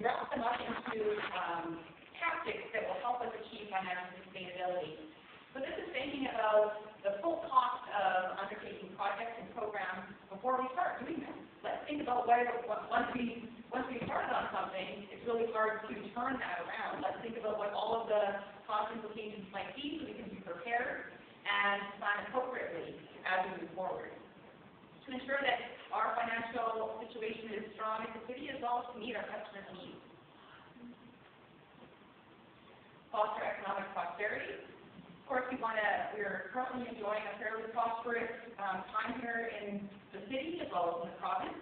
wrap them up into tactics that will help us achieve financial sustainability. But this is thinking about the full cost of undertaking projects and programs before we start doing them. Let's think about once we started on something, it's really hard to turn that around. Let's think about what all of the cost implications might be so we can be prepared and plan appropriately as we move forward. To ensure that our financial situation is strong as a city as well as to meet our customers' needs. Foster economic prosperity. Of course, we're currently enjoying a fairly prosperous time here in the city as well as in the province.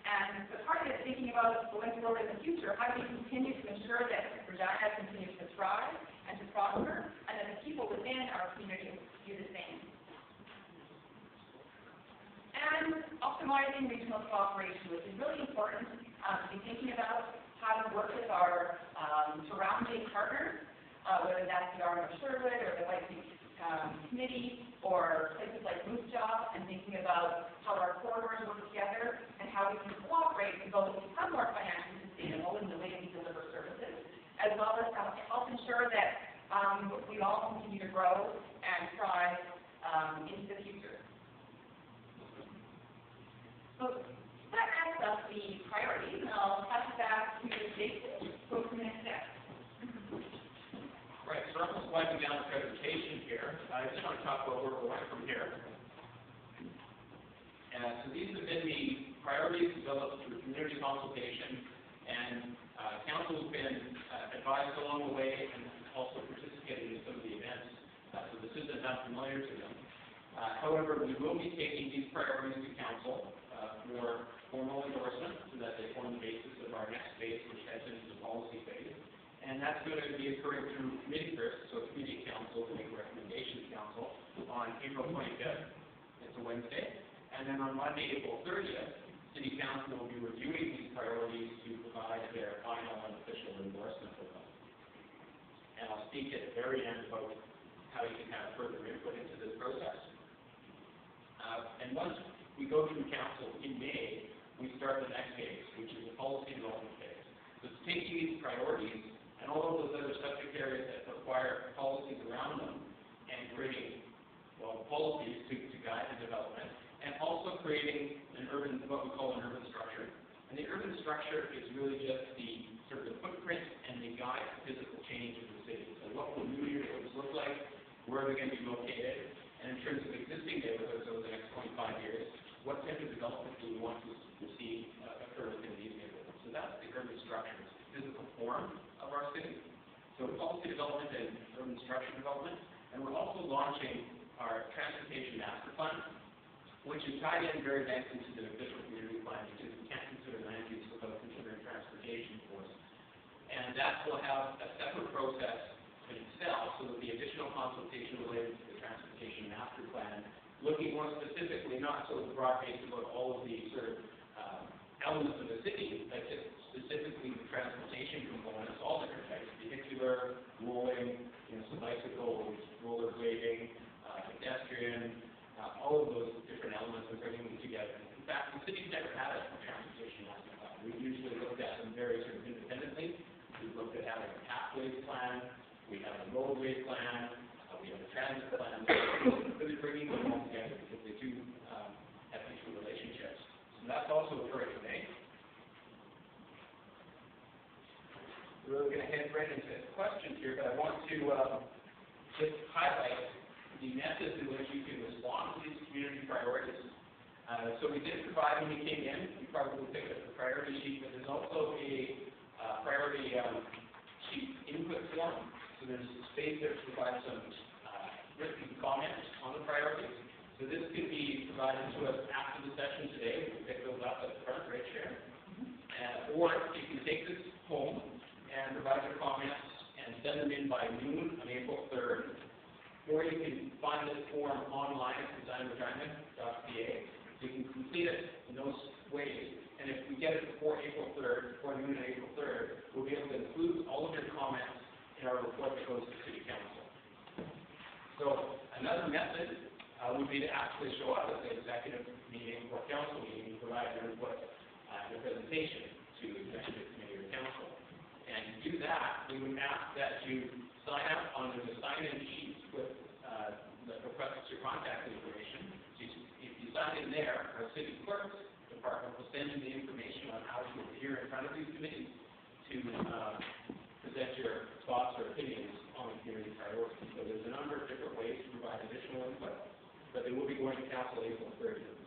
And the part of it is thinking about going forward in the future, how do we continue to ensure that Regina continues to thrive and to prosper, and that the people within our community do the same. And optimizing regional cooperation, which is really important to be thinking about how to work with our surrounding partners, whether that's the Arm of Sherwood or the White Beach Committee or places like Moose Jaw, and thinking about how our corridors work together and how we can cooperate to both become more financially sustainable in the way we deliver services, as well as help ensure that we all continue to grow and thrive into the future. So that adds up the priorities, and I'll pass it back to Jason to go to the next step. Right, so I'm just winding down the presentation here. I just want to talk about where we're going from here. So these have been the priorities developed through community consultation, and council has been advised along the way and also participated in some of the events. So this isn't unfamiliar to them. However, we will be taking these priorities to council for formal endorsement so that they form the basis of our next phase, which heads into the policy phase. And that's going to be occurring through committee first, so committee council will make recommendations to council on April 25th. It's a Wednesday. And then on Monday, April 30th, City Council will be reviewing these priorities to provide their final and official endorsement of them. And I'll speak at the very end about how you can have further input into this process. And once we go through council in May, we start the next phase, which is the policy development phase. So it's taking these priorities and all of those other subject areas that require policies around them and creating, well, policies to guide the development, and also creating what we call an urban structure. And the urban structure is really just the sort of the footprint and the guide to physical change of the city. So what will new neighborhoods look like? Where are they going to be located? And in terms of existing neighborhoods over the next 25 years, what type of development do we want to see occur within these neighborhoods? So that's the urban structure, it's the physical form of our city. So policy development and urban structure development. And we're also launching our transportation master plan, which is tied in very nicely to the official community plan, because we can't consider land use without considering transportation, of course. And that will have a separate process in itself, so that the additional consultation related to the transportation master plan, looking more specifically, not so broad-based about all of the sort of elements of the city, but just specifically the transportation components, all different types, vehicular, rolling, some bicycles, rollerblading, pedestrian, all of those different elements, we're bringing them together. In fact, the city's never had a transportation master plan. We've usually looked at them very sort of independently. We've looked at having a pathways plan, we have a roadway plan, we have a transit plan, really bringing them all together because they do have mutual relationships. So that's also occurring today. We're really going to head right into questions here, but I want to just highlight the methods in which you can respond to these community priorities. So we did provide, when we came in, you probably picked up the priority sheet, but there's also a priority sheet input form. So there's a space there to provide some written comments on the priorities. So this could be provided to us after the session today. We can pick those up at the front right here. Or you can take this home and provide your comments and send them in by noon on April 3rd. Or you can find this form online at designregina.ca. You can complete it in those ways. And if we get it before April 3rd, before noon on April 3rd, we'll be able to include all of your comments in our report that goes to City Council. So another method would be to actually show up at the executive meeting or council meeting and provide your input and your presentation to the executive committee or council. ask that you sign up on the sign-in sheet with that requests your contact information. If you sign in there, our city clerk's department will send you the information on how to appear in front of these committees to present your thoughts or opinions on community priorities. So there's a number of different ways to provide additional input, but they will be going to council April 30th.